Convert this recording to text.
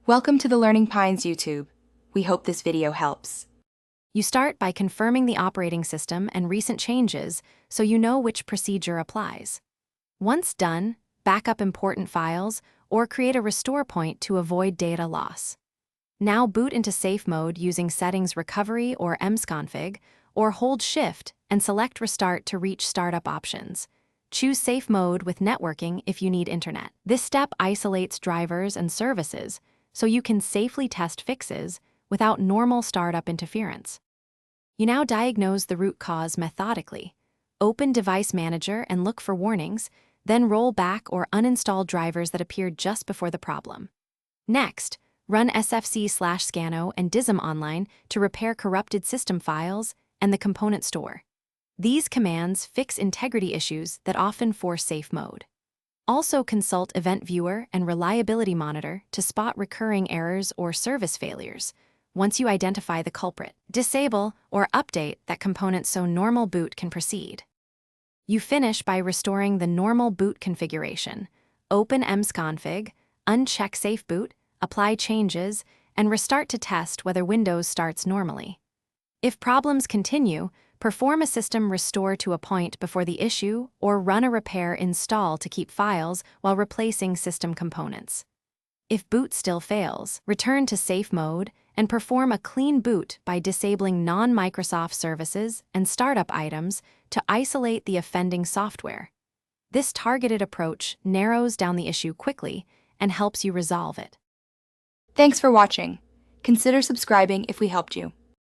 Welcome to the Learning Pines YouTube. We hope this video helps. You start by confirming the operating system and recent changes so you know which procedure applies. Once done, back up important files or create a restore point to avoid data loss. Now boot into safe mode using settings recovery or msconfig, or hold Shift and select Restart to reach startup options. Choose safe mode with networking if you need internet. This step isolates drivers and services so you can safely test fixes without normal startup interference. You now diagnose the root cause methodically. Open Device Manager and look for warnings, then roll back or uninstall drivers that appeared just before the problem. Next, run sfc/scano and dism online to repair corrupted system files and the component store. These commands fix integrity issues that often force safe mode. Also consult Event Viewer and Reliability Monitor to spot recurring errors or service failures. Once you identify the culprit, disable or update that component so normal boot can proceed. You finish by restoring the normal boot configuration. Open msconfig, uncheck Safe Boot, apply changes, and restart to test whether Windows starts normally. If problems continue, perform a system restore to a point before the issue or run a repair install to keep files while replacing system components. If boot still fails, return to safe mode and perform a clean boot by disabling non-Microsoft services and startup items to isolate the offending software. This targeted approach narrows down the issue quickly and helps you resolve it. Thanks for watching. Consider subscribing if we helped you.